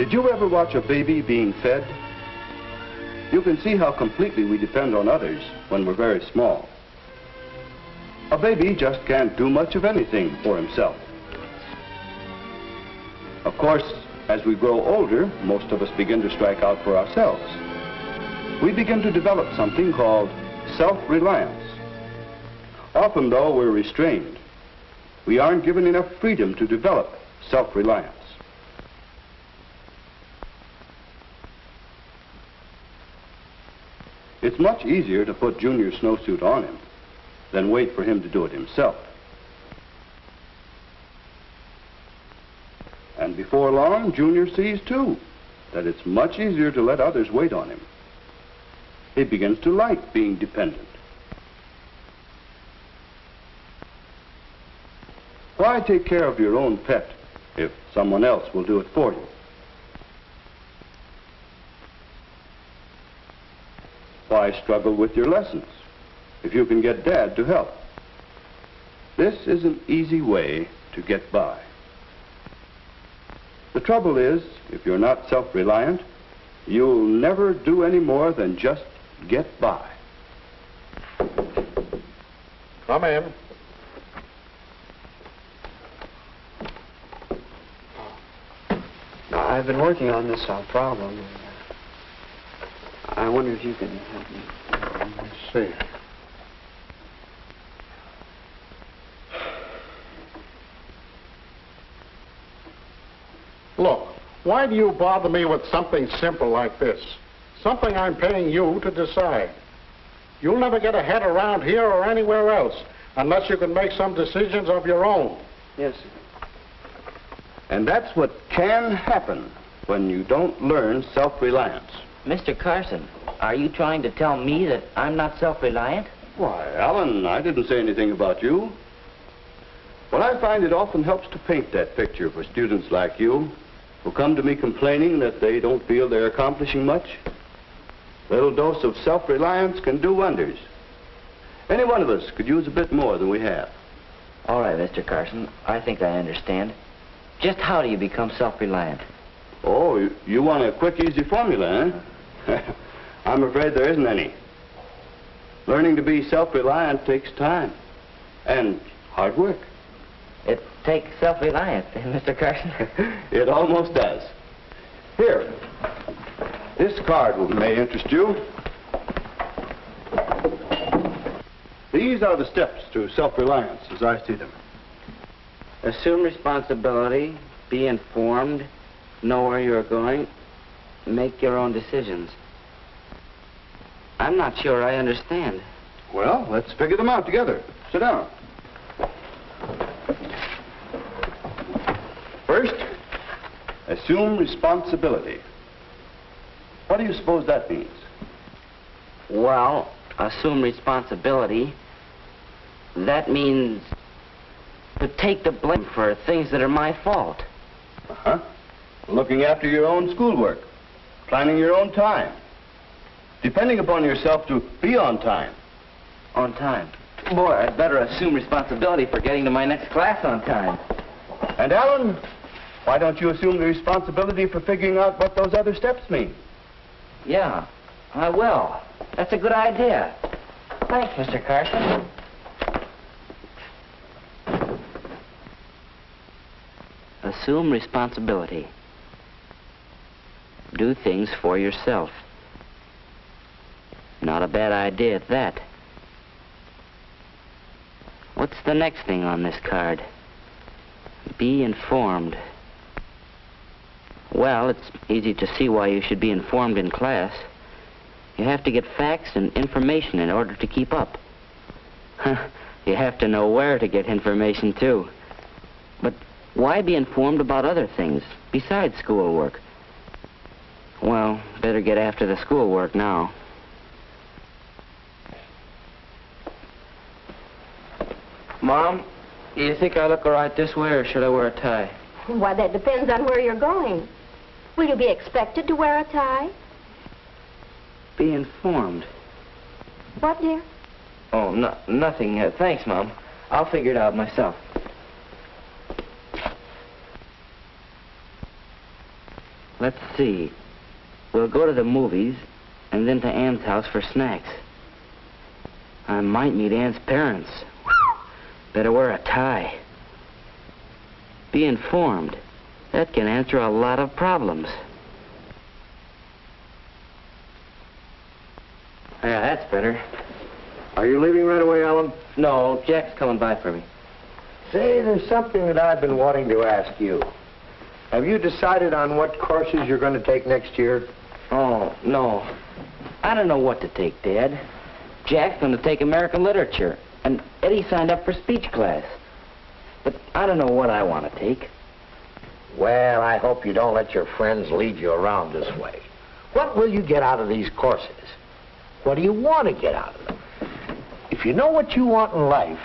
Did you ever watch a baby being fed? You can see how completely we depend on others when we're very small. A baby just can't do much of anything for himself. Of course, as we grow older, most of us begin to strike out for ourselves. We begin to develop something called self-reliance. Often, though, we're restrained. We aren't given enough freedom to develop self-reliance. It's much easier to put Junior's snowsuit on him than wait for him to do it himself. And before long, Junior sees, too, that it's much easier to let others wait on him. He begins to like being dependent. Why take care of your own pet if someone else will do it for you? Why struggle with your lessons if you can get Dad to help? This is an easy way to get by. The trouble is, if you're not self-reliant, you'll never do any more than just get by. Come in. I've been working on this problem. I wonder if you can help me. Let's see. Look, why do you bother me with something simple like this? Something I'm paying you to decide. You'll never get ahead around here or anywhere else unless you can make some decisions of your own. Yes, sir. And that's what can happen when you don't learn self-reliance. Mr. Carson, are you trying to tell me that I'm not self-reliant? Why, Alan, I didn't say anything about you. But I find it often helps to paint that picture for students like you who come to me complaining that they don't feel they're accomplishing much. A little dose of self-reliance can do wonders. Any one of us could use a bit more than we have. All right, Mr. Carson, I think I understand. Just how do you become self-reliant? Oh, you want a quick, easy formula, huh? I'm afraid there isn't any. Learning to be self-reliant takes time and hard work. It takes self-reliance, Mr. Carson. It almost does. Here, this card may interest you. These are the steps to self-reliance as I see them. Assume responsibility, be informed, know where you're going, make your own decisions. I'm not sure I understand. Well, let's figure them out together. Sit down. First, assume responsibility. What do you suppose that means? Well, assume responsibility, that means to take the blame for things that are my fault. Uh-huh. Looking after your own schoolwork, planning your own time, depending upon yourself to be on time. On time. Boy, I'd better assume responsibility for getting to my next class on time. And Alan, why don't you assume the responsibility for figuring out what those other steps mean? Yeah, I will. That's a good idea. Thanks, Mr. Carson. Assume responsibility. Do things for yourself. Not a bad idea at that. What's the next thing on this card? Be informed. Well, it's easy to see why you should be informed in class. You have to get facts and information in order to keep up. You have to know where to get information, too. But why be informed about other things besides schoolwork? Well, better get after the schoolwork now. Mom, do you think I look all right this way, or should I wear a tie? Why, that depends on where you're going. Will you be expected to wear a tie? Be informed. What, dear? Oh, nothing. Thanks, Mom. I'll figure it out myself. Let's see. We'll go to the movies and then to Ann's house for snacks. I might meet Ann's parents. Better wear a tie. Be informed. That can answer a lot of problems. Yeah, that's better. Are you leaving right away, Alan? No, Jack's coming by for me. Say, there's something that I've been wanting to ask you. Have you decided on what courses you're going to take next year? Oh, no. I don't know what to take, Dad. Jack's going to take American literature, and Eddie signed up for speech class. But I don't know what I want to take. Well, I hope you don't let your friends lead you around this way. What will you get out of these courses? What do you want to get out of them? If you know what you want in life...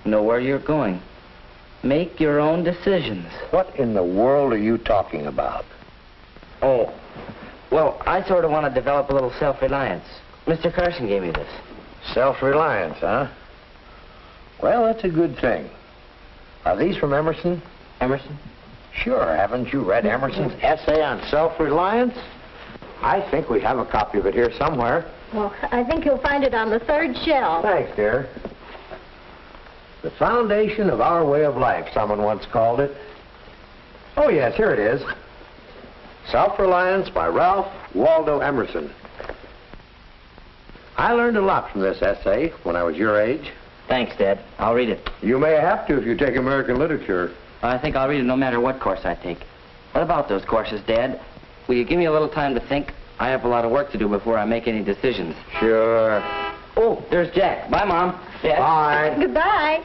Know where you're going. Make your own decisions. What in the world are you talking about? Oh, well, I sort of want to develop a little self-reliance. Mr. Carson gave me this. Self-reliance, huh? Well, that's a good thing. Are these from Emerson? Emerson? Sure. Haven't you read Emerson's essay on self-reliance? I think we have a copy of it here somewhere. Well, I think you'll find it on the third shelf. Thanks, dear. The foundation of our way of life, someone once called it. Oh, yes, here it is. Self-Reliance by Ralph Waldo Emerson. I learned a lot from this essay when I was your age. Thanks, Dad. I'll read it. You may have to if you take American literature. I think I'll read it no matter what course I take. What about those courses, Dad? Will you give me a little time to think? I have a lot of work to do before I make any decisions. Sure. Oh, there's Jack. Bye, Mom. Dad. Bye. Goodbye.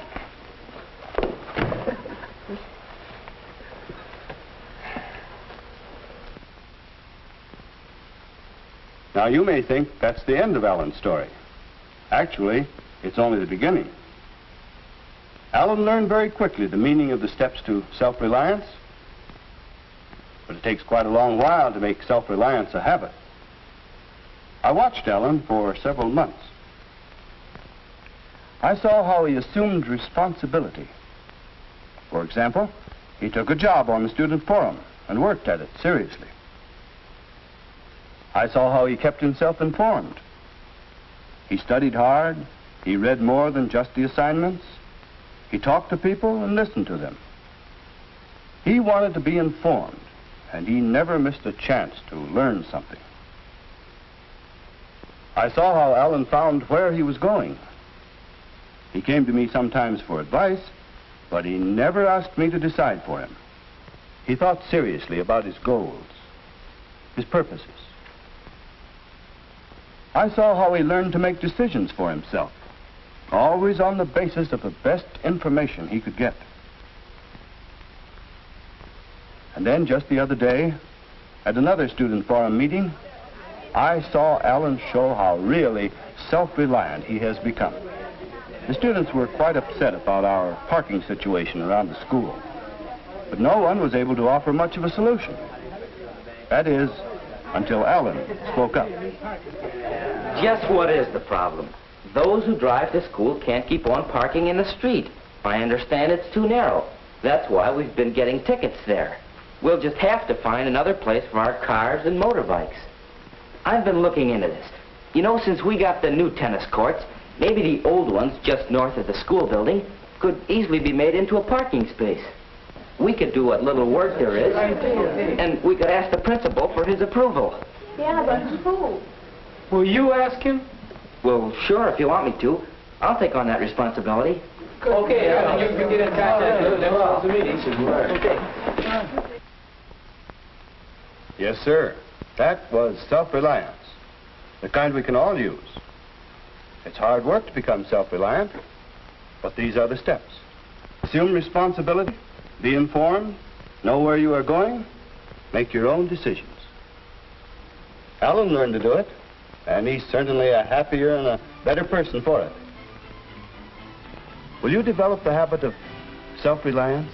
Now, you may think that's the end of Alan's story. Actually, it's only the beginning. Alan learned very quickly the meaning of the steps to self-reliance, but it takes quite a long while to make self-reliance a habit. I watched Alan for several months. I saw how he assumed responsibility. For example, he took a job on the student forum and worked at it seriously. I saw how he kept himself informed. He studied hard. He read more than just the assignments. He talked to people and listened to them. He wanted to be informed, and he never missed a chance to learn something. I saw how Alan found where he was going. He came to me sometimes for advice, but he never asked me to decide for him. He thought seriously about his goals, his purposes. I saw how he learned to make decisions for himself, always on the basis of the best information he could get. And then just the other day, at another student forum meeting, I saw Alan show how really self-reliant he has become. The students were quite upset about our parking situation around the school, but no one was able to offer much of a solution. That is, until Alan spoke up. Just what is the problem? Those who drive to school can't keep on parking in the street. I understand it's too narrow. That's why we've been getting tickets there. We'll just have to find another place for our cars and motorbikes. I've been looking into this. You know, since we got the new tennis courts, maybe the old ones just north of the school building could easily be made into a parking space. We could do what little work there is, and we could ask the principal for his approval. Yeah, but who? Will you ask him? Well, sure, if you want me to. I'll take on that responsibility. Okay, you get in contact with him, then we'll the meeting. Okay. Yes, sir. That was self-reliance, the kind we can all use. It's hard work to become self-reliant, but these are the steps. Assume responsibility, be informed, know where you are going, make your own decisions. Alan learned to do it, and he's certainly a happier and a better person for it. Will you develop the habit of self-reliance?